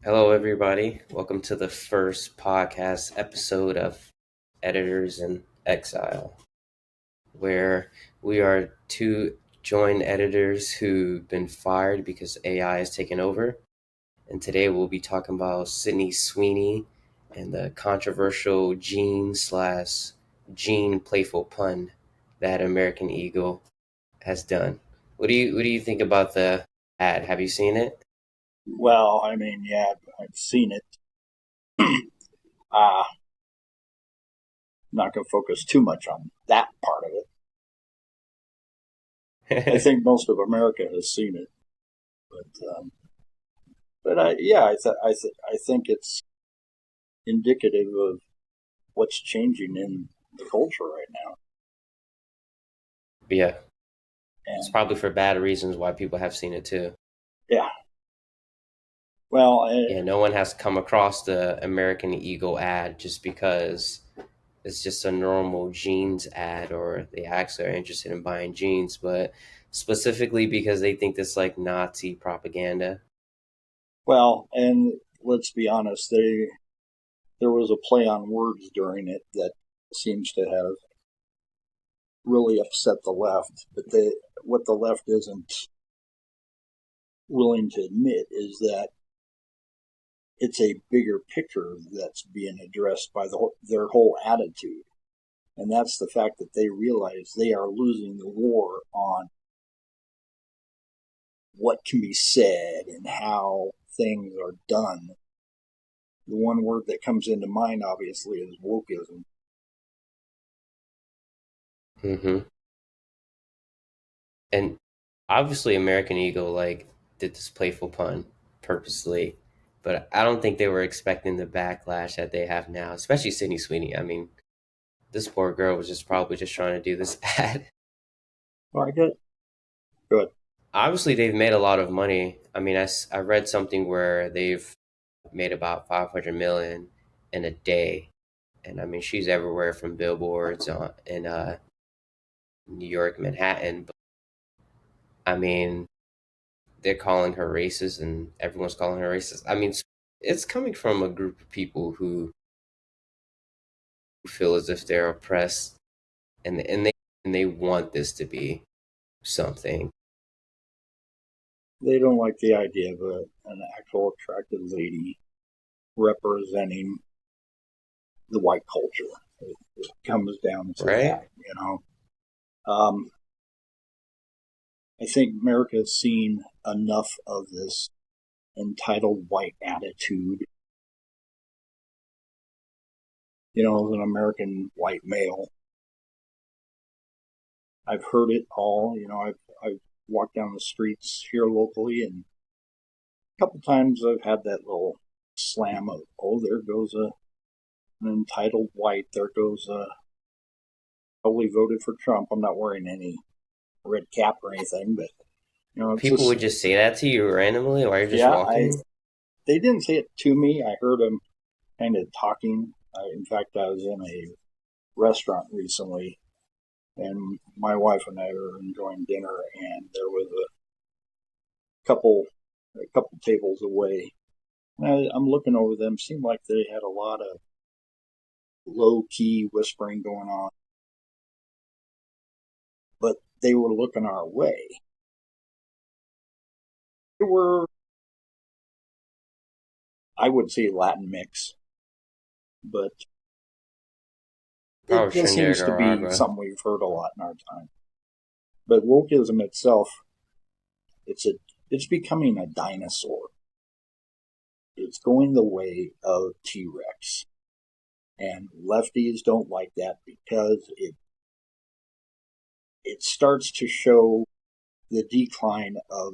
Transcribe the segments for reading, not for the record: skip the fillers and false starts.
Hello, everybody. Welcome to the first podcast episode of Editors in Exile, where we are two joint editors who've been fired because AI has taken over. And today we'll be talking about Sydney Sweeney and the controversial Gene playful pun that American Eagle has done. What do you think about the ad? Have you seen it? Well, I mean, yeah, I've seen it. I'm not going to focus too much on that part of it. I think most of America has seen it, but I think it's indicative of what's changing in the culture right now. Yeah, it's And probably for bad reasons why people have seen it too. yeah, well, Yeah, no one has come across the American Eagle ad just because it's just a normal jeans ad or they actually are interested in buying jeans, but specifically because they think this like Nazi propaganda. and let's be honest, there was a play on words during it that seems to have really upset the left. But what the left isn't willing to admit is that it's a bigger picture that's being addressed by their whole attitude. And that's the fact that they realize they are losing the war on what can be said and how things are done. The one word that comes into mind, obviously, is wokeism. hmm And obviously, American Eagle like did this playful pun purposely, but I don't think they were expecting the backlash that they have now, especially Sydney Sweeney. I mean, this poor girl was just probably just trying to do this ad. Well, I get it. Good. Obviously, they've made a lot of money. I mean, I read something where they've made about 500 million in a day, and I mean, she's everywhere from billboards in New York, Manhattan. But I mean, they're calling her racist, and everyone's calling her racist. I mean, it's coming from a group of people who feel as if they're oppressed, and they want this to be something. They don't like the idea of an actual attractive lady representing the white culture. It comes down to Right? that. Um, I think America has seen enough of this entitled white attitude. As an American white male, I've heard it all. I've walked down the streets here locally, and a couple times I've had that little slam of, oh, there goes an entitled white. There goes a probably voted for Trump. I'm not wearing any red cap or anything, but it's People just would just say that to you randomly while you're just yeah. I walking. They didn't say it to me. I heard them kind of talking. In fact, I was in a restaurant recently, and my wife and I were enjoying dinner, and there was couple a couple tables away. And I'm looking over them. Seemed like they had a lot of low key whispering going on, but they were looking our way. They were, I would say, Latin mix, but it Probably just seems to be Nicaragua. something we've heard a lot in our time. But wokeism itself, it's a it's becoming a dinosaur. It's going the way of T Rex, and lefties don't like that because it starts to show the decline of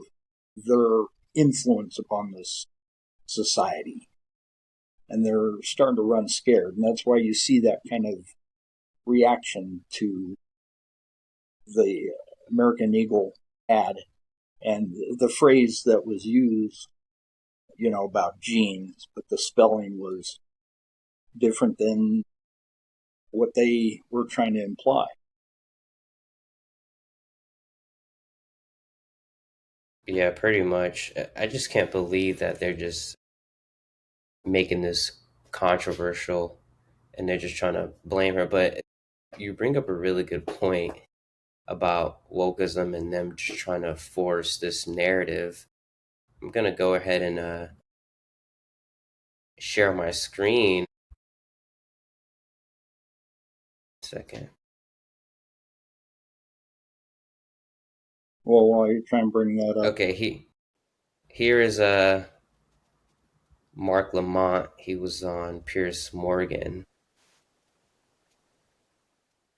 their influence upon this society. And they're starting to run scared. And that's why you see that kind of reaction to the American Eagle ad and the phrase that was used, about genes, but the spelling was different than what they were trying to imply. Yeah, pretty much. I just can't believe that they're just making this controversial, and they're just trying to blame her. But you bring up a really good point about wokeism and them just trying to force this narrative. I'm gonna go ahead and share my screen. Second. Well, while you're trying to bring that up, Okay, here is Mark Lamont. He was on Piers Morgan.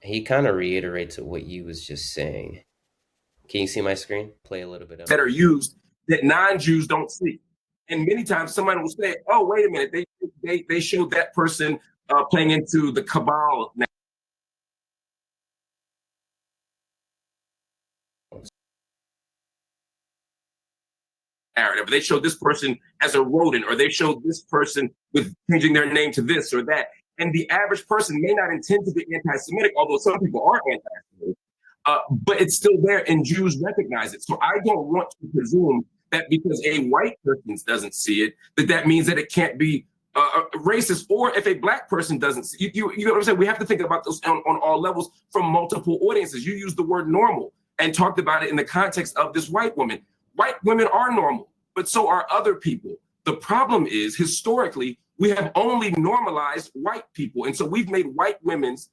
He kind of reiterates what you was just saying. Can you see my screen? Play a little bit of that it. are used that non-Jews don't see. And many times somebody will say, oh, wait a minute, they showed that person playing into the cabal narrative. They showed this person as a rodent, or they showed this person with changing their name to this or that. And the average person may not intend to be anti-Semitic, although some people are anti-Semitic, but it's still there, and Jews recognize it. So I don't want to presume that because a white person doesn't see it, that means that it can't be racist, or if a black person doesn't see you know what I'm saying? We have to think about this on all levels from multiple audiences. You used the word normal and talked about it in the context of this white woman. White women are normal, but so are other people. The problem is, historically, we have only normalized white people. And so we've made white women's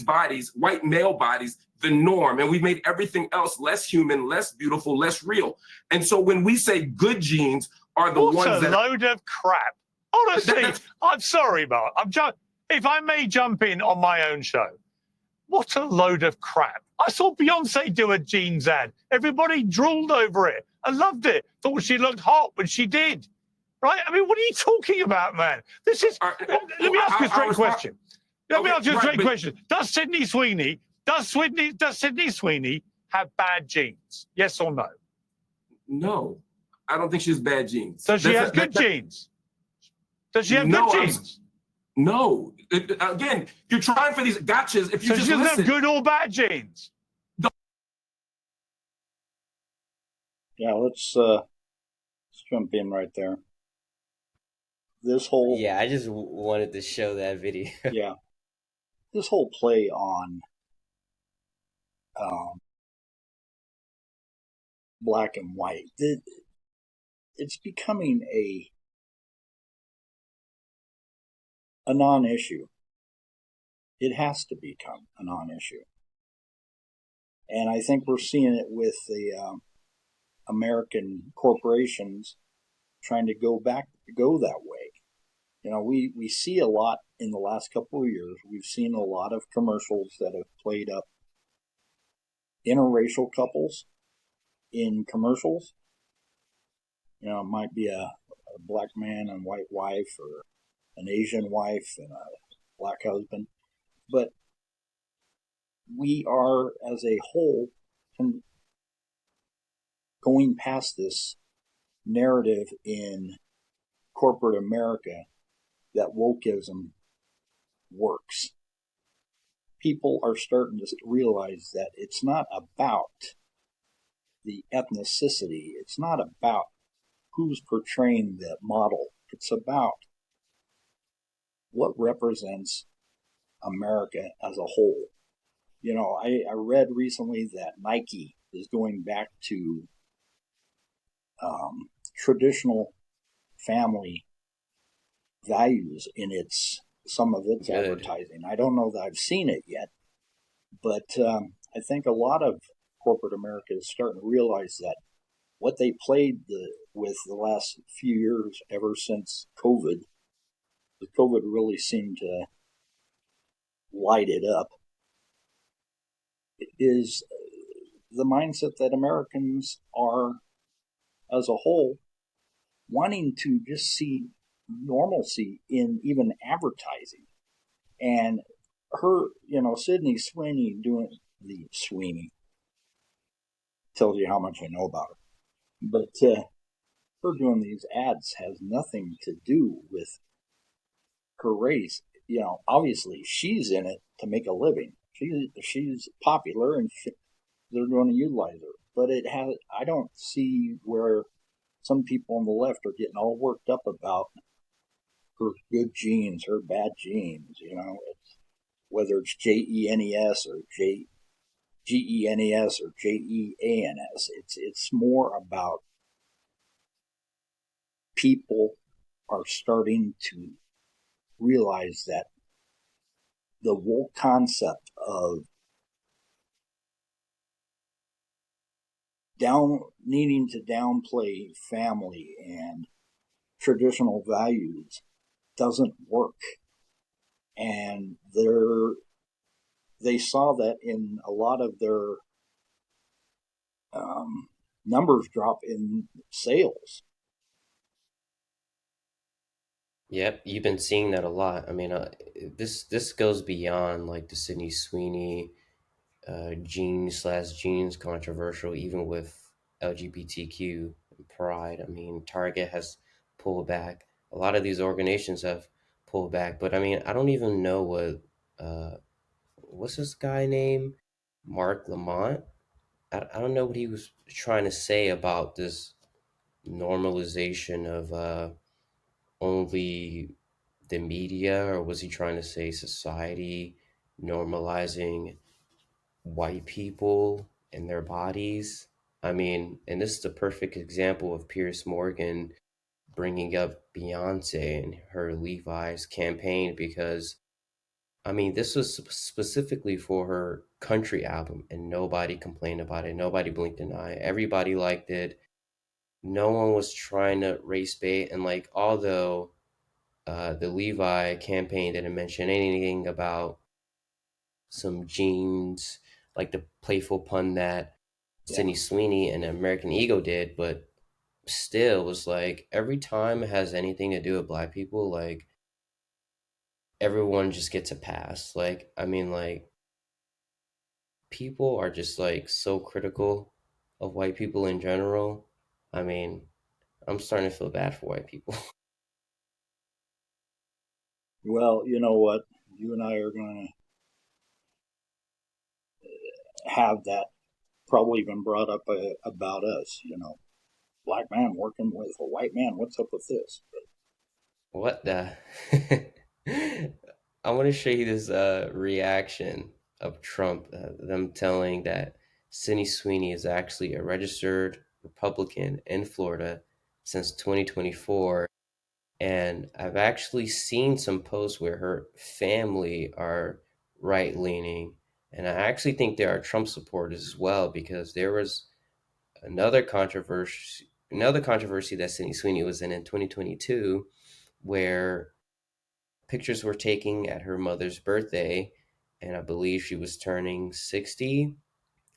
bodies, white male bodies, the norm. And we've made everything else less human, less beautiful, less real. And so when we say good genes are the ones that— What a load of crap. Honestly, I'm sorry, Mark. If I may jump in on my own show, what a load of crap. I saw Beyonce do a jeans ad. Everybody drooled over it. I loved it. Thought she looked hot when she did. Right? I mean, what are you talking about, man? This is. Let me ask you a straight question. Let me ask you a straight question. Does Sydney Sweeney have bad genes? Yes or no? No, I don't think she has bad genes. Does she have good genes? Does she have good genes? No. Again, you're trying for these gotchas. If you So just she doesn't listen. have good or bad genes. yeah, let's jump in right there. This whole Yeah, I just wanted to show that video. yeah, this whole play on black and white, it's becoming a non-issue. It has to become a non-issue, and I think we're seeing it with the American corporations trying to go that way. You know, we see a lot in the last couple of years. We've seen a lot of commercials that have played up interracial couples in commercials. You know, it might be a black man and white wife, or an Asian wife and a black husband. But we are, as a whole, going past this narrative in corporate America that wokeism works. People are starting to realize that it's not about the ethnicity. It's not about who's portraying the model. It's about what represents America as a whole. You know, I read recently that Nike is going back to traditional family values in some of its advertising. I don't know that I've seen it yet, but I think a lot of corporate America is starting to realize that what they played with the last few years, ever since COVID, the COVID really seemed to light it up, is the mindset that Americans are, as a whole, wanting to just see normalcy in even advertising. And her, Sydney Sweeney doing the Sweeney tells you how much I know about her. But her doing these ads has nothing to do with her race. You know, obviously she's in it to make a living. She's popular, and they're going to utilize her. But I don't see where some people on the left are getting all worked up about her good genes, her bad genes. Whether it's Genes or Genes or Jeans. It's more about people are starting to realize that the woke concept of needing to downplay family and traditional values doesn't work. And they saw that in a lot of their numbers drop in sales. Yep, you've been seeing that a lot. I mean, this goes beyond like the Sydney Sweeney jeans controversial, even with LGBTQ pride. I mean, Target has pulled back. A lot of these organizations have pulled back, but I mean, I don't even know uh, what's this guy name? Mark Lamont. I don't know what he was trying to say about this normalization of only the media, or was he trying to say society normalizing white people and their bodies? I mean, and this is the perfect example of Pierce Morgan bringing up Beyonce and her Levi's campaign because, I mean, this was specifically for her country album and nobody complained about it. Nobody blinked an eye. Everybody liked it. No one was trying to race bait. And, like, although the Levi campaign didn't mention anything about some jeans, like the playful pun that Yeah. Sydney Sweeney and American Ego did, but still was like every time it has anything to do with black people, like everyone just gets a pass. Like, I mean, like people are just like so critical of white people in general. I mean, I'm starting to feel bad for white people. Well, you know what? You and I are going to have that probably even brought up about us. Black man working with a white man. What's up with this? What the? I want to show you this reaction of Trump, them telling that Sydney Sweeney is actually a registered Republican in Florida since 2024. And I've actually seen some posts where her family are right leaning. And I actually think there are Trump supporters as well because there was another controversy that Sydney Sweeney was in 2022 where pictures were taken at her mother's birthday, and I believe she was turning 60,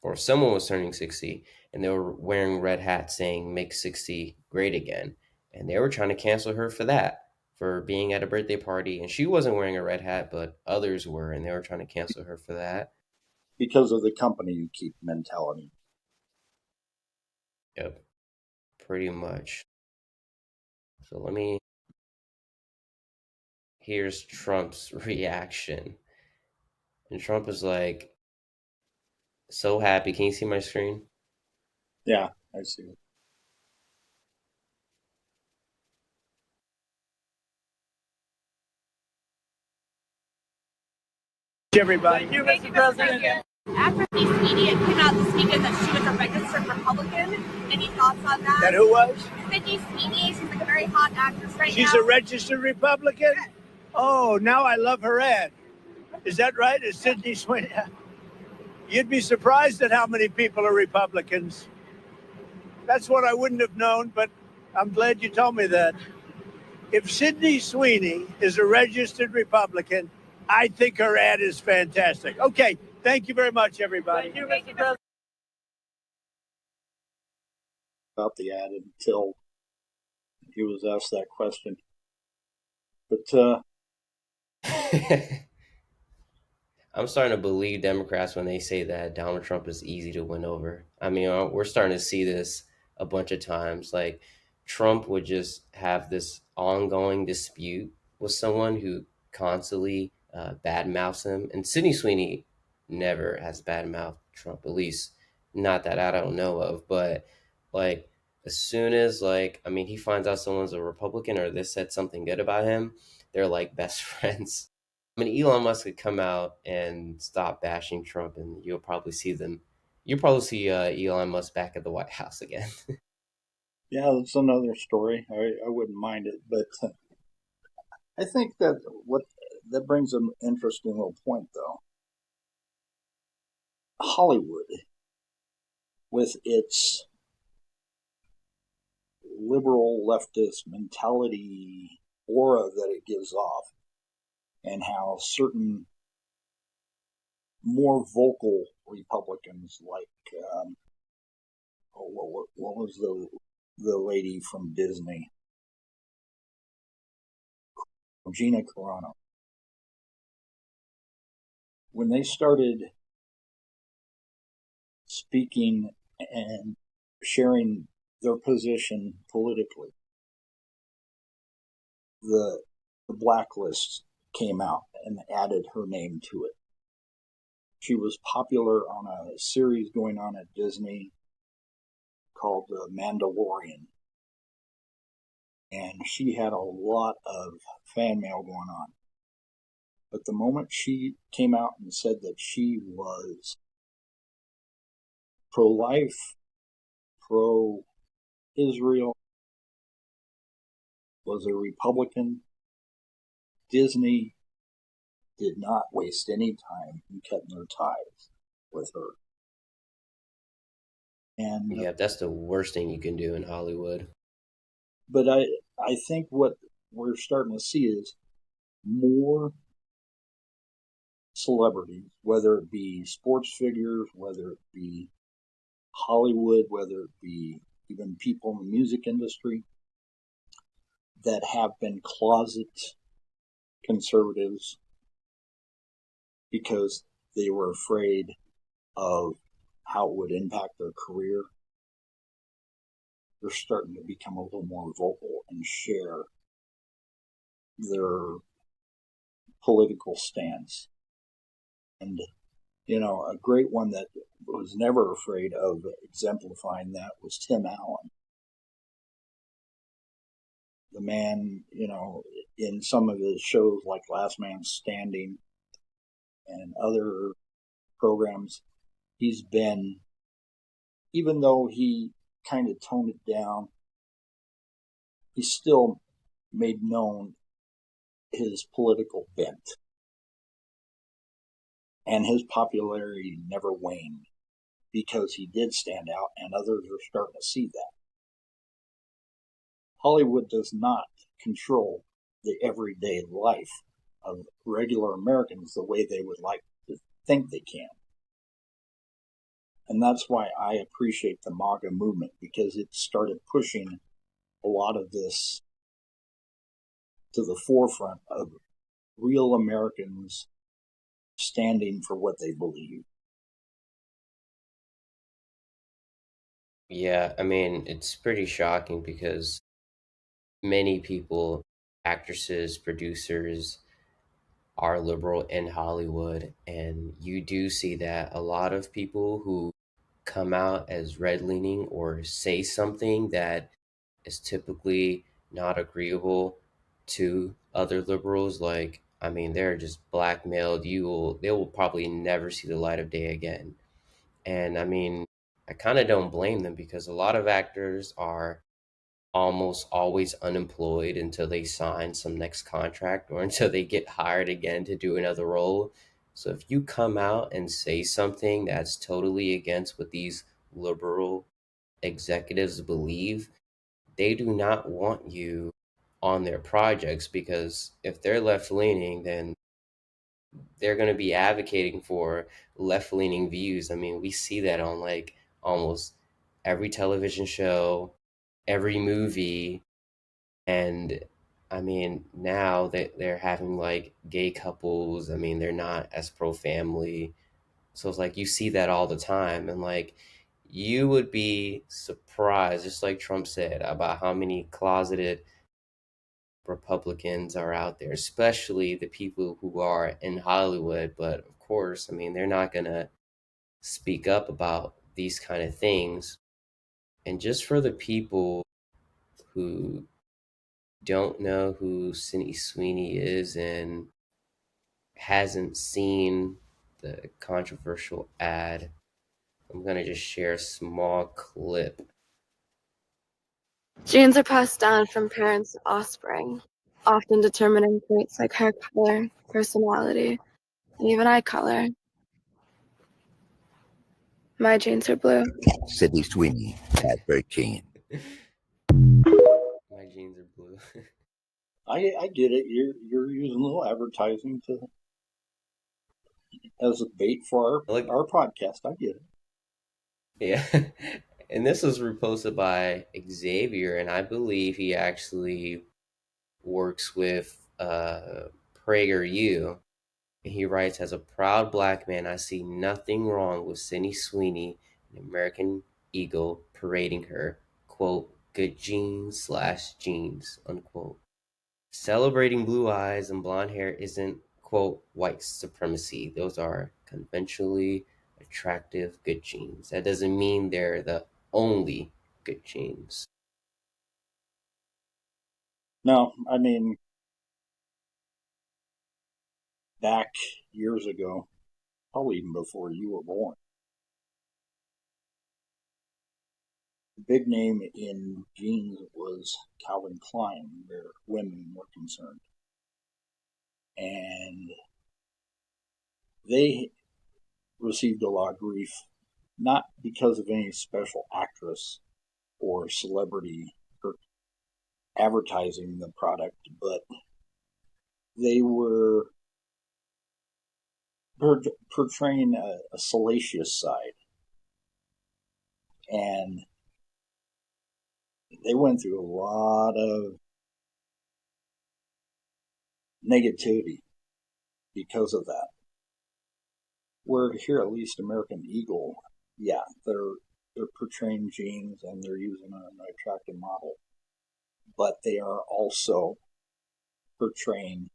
or someone was turning 60, and they were wearing red hats saying, "Make 60 great again." And they were trying to cancel her for that, for being at a birthday party. And she wasn't wearing a red hat, but others were, and they were trying to cancel her for that. Because of the company you keep mentality. Yep, pretty much. So here's Trump's reaction. And Trump is like, so happy. Can you see my screen? Yeah, I see it. Everybody. Thank you, Mr. President. After the Sweeney, it came out this weekend that she was a registered Republican. Any thoughts on that? That who was? Sydney Sweeney. She's like a very hot actress right now. She's a registered Republican? Yes. Oh, now I love her ad. Is that right? Is Sydney Sweeney? You'd be surprised at how many people are Republicans. That's what I wouldn't have known, but I'm glad you told me that. If Sydney Sweeney is a registered Republican, I think her ad is fantastic. Okay, thank you very much, everybody. Thank you, Mr. President. About the ad until he was asked that question. But I'm starting to believe Democrats when they say that Donald Trump is easy to win over. I mean, we're starting to see this a bunch of times. Like, Trump would just have this ongoing dispute with someone who constantly badmouths him. And Sydney Sweeney never has badmouthed Trump, at least not that I don't know of. But, like, as soon as, like, I mean, he finds out someone's a Republican or they said something good about him, they're like best friends. I mean, Elon Musk could come out and stop bashing Trump, and you'll probably see them. You'll probably see Elon Musk back at the White House again. Yeah, that's another story. I wouldn't mind it, but I think that what that brings an interesting little point, though. Hollywood, with its liberal leftist mentality aura that it gives off, and how certain more vocal Republicans, like what was the lady from Disney, Gina Carano, when they started speaking and sharing their position politically, the blacklist came out and added her name to it. She was popular on a series going on at Disney called The Mandalorian. And she had a lot of fan mail going on. But the moment she came out and said that she was pro-life, pro-Israel, was a Republican, Disney did not waste any time in cutting their ties with her. And Yeah, that's the worst thing you can do in Hollywood. but I think what we're starting to see is more celebrities, whether it be sports figures, whether it be Hollywood, whether it be even people in the music industry, that have been closet conservatives because they were afraid of how it would impact their career. They're starting to become a little more vocal and share their political stance. And, a great one that was never afraid of exemplifying that was Tim Allen. The man, in some of his shows like Last Man Standing and other programs, he's been, even though he kind of toned it down, he still made known his political bent. And his popularity never waned because he did stand out, and others are starting to see that. Hollywood does not control the everyday life of regular Americans the way they would like to think they can. And that's why I appreciate the MAGA movement, because it started pushing a lot of this to the forefront of real Americans standing for what they believe. Yeah, I mean, it's pretty shocking because many people, actresses, producers, are liberal in Hollywood. And you do see that a lot of people who come out as red leaning or say something that is typically not agreeable to other liberals, like, I mean, they're just blackmailed. They will probably never see the light of day again. And I mean, I kind of don't blame them because a lot of actors are almost always unemployed until they sign some next contract or until they get hired again to do another role. So if you come out and say something that's totally against what these liberal executives believe, they do not want you on their projects, because if they're left leaning, then they're going to be advocating for left leaning views. I mean, we see that on like almost every television show, every movie. And I mean, now that they're having like gay couples, I mean, they're not as pro family. So it's like you see that all the time. And like, you would be surprised, just like Trump said, about how many closeted Republicans are out there, especially the people who are in Hollywood. But of course, I mean, they're not going to speak up about these kind of things. And just for the people who don't know who Sydney Sweeney is and hasn't seen the controversial ad, I'm going to just share a small clip. Genes are passed down from parents to offspring, often determining traits like hair color, personality, and even eye color. My genes are blue. Sydney Sweeney at 13. My jeans are blue. I get it. You're using a little advertising as a bait for our podcast. I get it. Yeah. And this was reposted by Xavier, and I believe he actually works with PragerU. He writes, as a proud black man, I see nothing wrong with Sydney Sweeney, an American Eagle, parading her, quote, good genes / jeans, unquote. Celebrating blue eyes and blonde hair isn't, quote, white supremacy. Those are conventionally attractive good genes. That doesn't mean they're the only good genes. No, I mean, back years ago, probably even before you were born, the big name in jeans was Calvin Klein, where women were concerned. And they received a lot of grief, not because of any special actress or celebrity or advertising the product, but they were portraying a salacious side. And they went through a lot of negativity because of that. Where here, at least American Eagle, yeah, they're portraying jeans and they're using an attractive model, but they are also portraying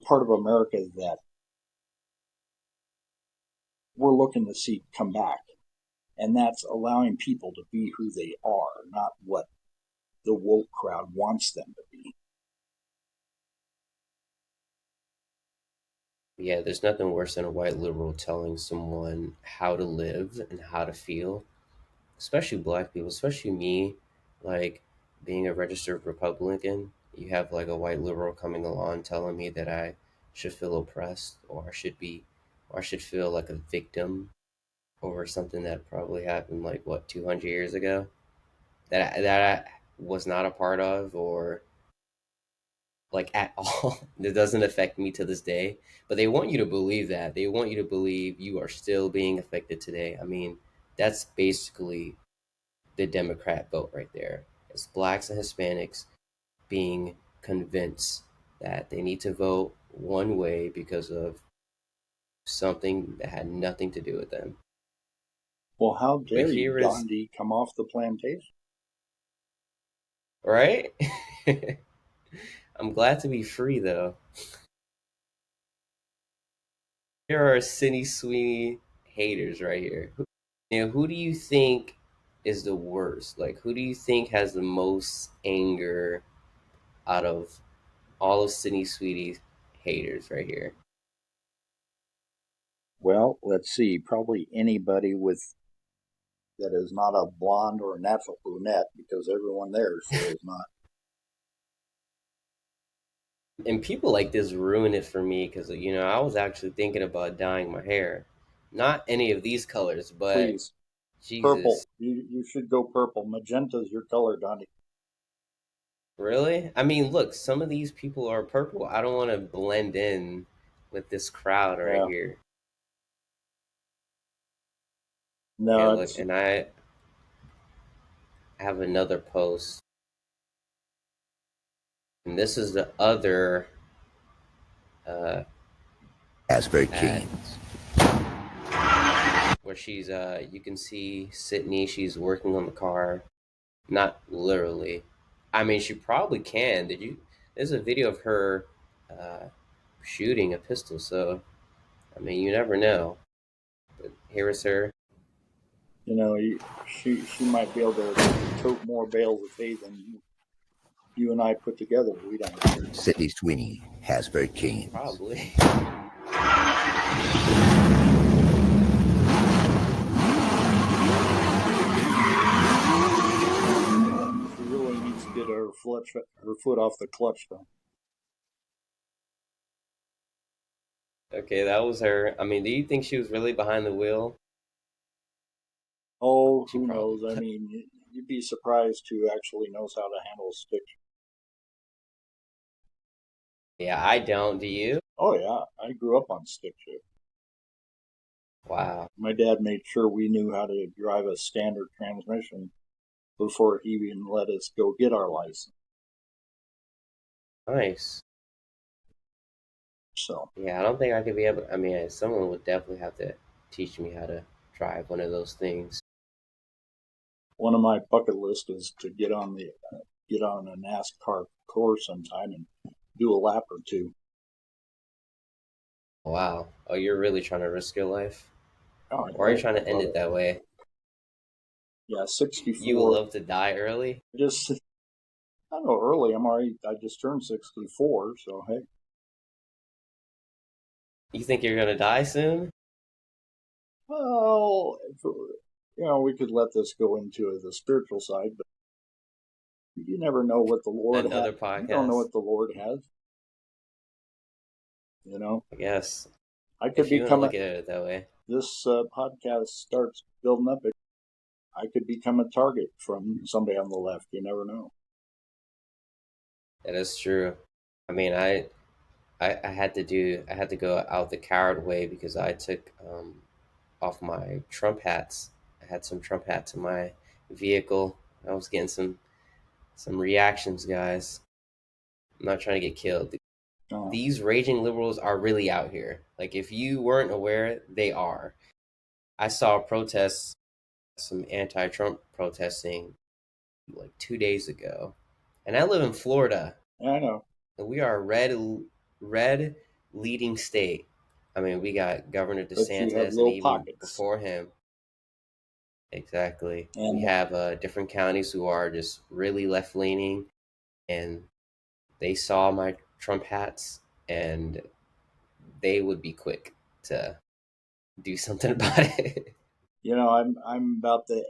part of America that we're looking to see come back. And that's allowing people to be who they are, not what the woke crowd wants them to be. Yeah, there's nothing worse than a white liberal telling someone how to live and how to feel, especially black people, especially me, like being a registered Republican. You have like a white liberal coming along telling me that I should feel oppressed or I should feel like a victim over something that probably happened like what 200 years ago that I was not a part of or like at all. It doesn't affect me to this day. But they want you to believe that. They want you to believe you are still being affected today. I mean, that's basically the Democrat vote right there. It's blacks and Hispanics being convinced that they need to vote one way because of something that had nothing to do with them. Well, how But dare you, here is Gandhi, come off the plantation? right. I'm glad to be free though. Here are Sydney Sweeney haters right here. Who do you think is the worst? Like, who do you think has the most anger out of all of Sydney Sweeney's haters right here? Well, let's see. Probably anybody with that is not a blonde or a natural brunette, because everyone there sure is not. And people like this ruin it for me because, I was actually thinking about dyeing my hair. Not any of these colors, but Please, purple. Jesus. You should go purple. Magenta's your color, Gandhi. Really? I mean, look, some of these people are purple. I don't want to blend in with this crowd right Yeah. here. Okay, No, look, it's and I have another post. And this is the other As 13. ad where she's you can see Sydney, she's working on the car. Not literally. I mean, she probably can. There's a video of her shooting a pistol, so I mean, you never know. But Here is her. You know, she might be able to tote more bales of hay than you and I put together. We don't know. Sydney Sweeney, Hasbro Kane. Probably. She really needs to get her foot off the clutch, though. Okay, that was her. I mean, do you think she was really behind the wheel? Oh, She who probably. knows? I mean, you'd be surprised who actually knows how to handle a stick. Yeah, I don't. Do you? Oh yeah, I grew up on stick shift. Wow. My dad made sure we knew how to drive a standard transmission before he even let us go get our license. Nice. So Yeah, I don't think I could be able. I mean, someone would definitely have to teach me how to drive one of those things. one of my bucket lists is to get on a NASCAR course sometime and do a lap or two. Wow. Oh, you're really trying to risk your life? Oh, Or are you yeah, trying to I end love it it. that way? Yeah, You would 64. love to die early? Just I know early. I just turned 64, so hey. You think you're gonna die soon? Well, we could let this go into the spiritual side, but you never know what the Lord has. Another You don't know podcast? what the Lord has. You know, I guess. I could If you want to become look at it that way. this podcast starts building up. I could become a target from somebody on the left. You never know. That is true. I mean, I had to go out the coward way because I took off my Trump hats. I had some Trump hats in my vehicle. I was getting some reactions, guys. I'm not trying to get killed. Oh, These raging liberals are really out here. Like, if you weren't aware, they are. I saw protests, some anti-Trump protesting like 2 days ago, and I live in Florida, yeah, I know. and we are a red leading state. I mean, we got Governor But you have DeSantis, and little even pockets, before him, exactly. We and have different counties who are just really left leaning, and they saw my Trump hats, and they would be quick to do something about it. I'm about the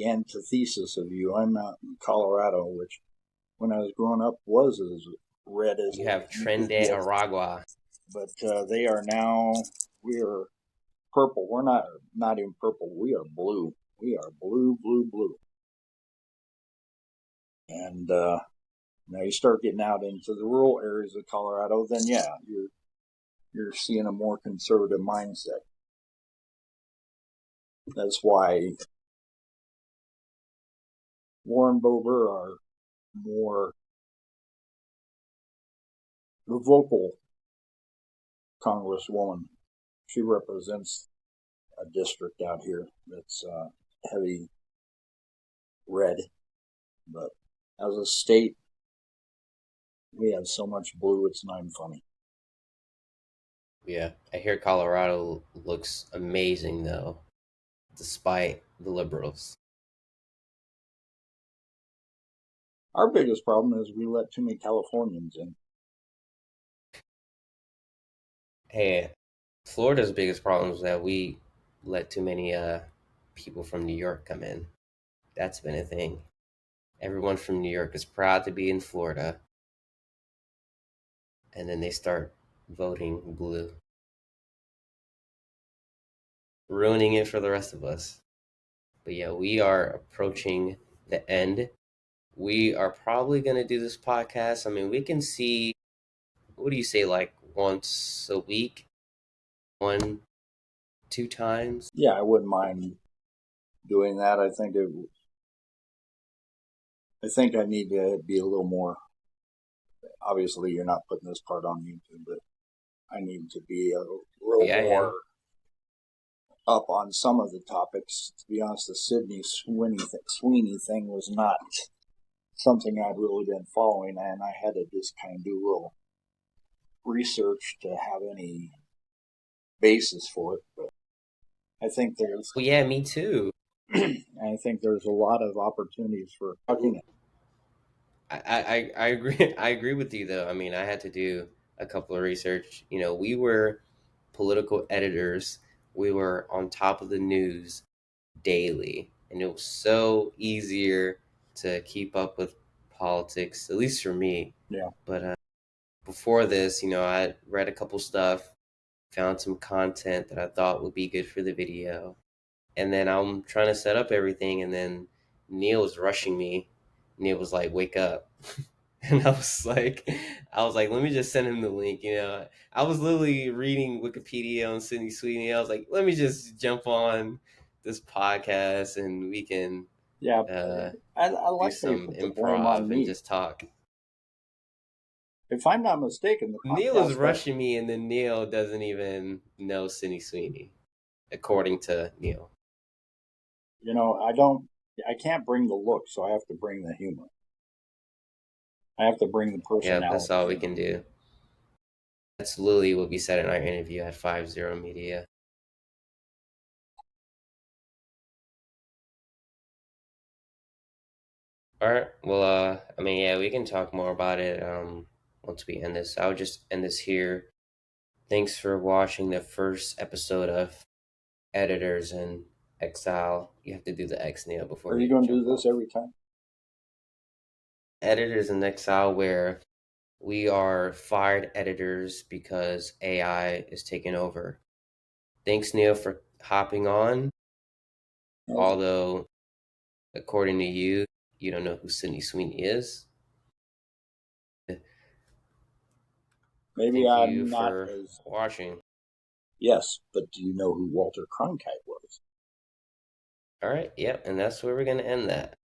antithesis of you. I'm out in Colorado, which when I was growing up was as red as You have you could Trende get. Aragua. But they are now. We are purple. We're not even purple. We are blue. We are blue, blue, blue. And now you start getting out into the rural areas of Colorado, then yeah, you're seeing a more conservative mindset. That's why Warren Bober, our more vocal congresswoman, she represents a district out here that's heavy red. But as a state, we have so much blue, it's not even funny. Yeah, I hear Colorado looks amazing though, despite the liberals. Our biggest problem is we let too many Californians in. Hey, Florida's biggest problem is that we let too many people from New York come in. That's been a thing. Everyone from New York is proud to be in Florida, and then they start voting blue, ruining it for the rest of us. But yeah, we are approaching the end. We are probably going to do this podcast. I mean, we can see, what do you say, like once a week? One, two times? Yeah, I wouldn't mind doing that. I think I need to be a little more. Obviously, you're not putting this part on YouTube, but I need to be a little Yeah, I more am. up on some of the topics. To be honest, the Sweeney thing was not something I'd really been following, and I had to just kind of do a little research to have any basis for it. But I think there's Well, yeah, me too. I think there's a lot of opportunities for talking. I agree. I agree with you though. I mean, I had to do a couple of research. You know, we were political editors. We were on top of the news daily, and it was so easier to keep up with politics, at least for me. Yeah. But before this, you know, I read a couple stuff, found some content that I thought would be good for the video, and then I'm trying to set up everything, and then Neil was rushing me. Neil was like, "Wake up." And I was like, let me just send him the link. You know, I was literally reading Wikipedia on Sydney Sweeney. I was like, let me just jump on this podcast and we can Yeah, I do like they some put the blame on improv and me. just talk. If I'm not mistaken, the Neil is podcast rushing me, and then Neil doesn't even know Sydney Sweeney, according to Neil. you know, I can't bring the look, so I have to bring the humor. I have to bring the Yeah, personality. that's all we can do. That's literally what we said in our interview at 50 Media. All right. Well, I mean, yeah, we can talk more about it once we end this. I'll just end this here. Thanks for watching the first episode of Editors in Exile. You have to do the X nail before Are you you going to jump do this off. every time? Editors in Exile, where we are fired editors because AI is taking over. Thanks, Neil, for hopping on. Okay. Although, according to you, you don't know who Sydney Sweeney is. Maybe Thank you I'm not for as watching. yes, but do you know who Walter Cronkite was? All right, yep, and that's where we're going to end that.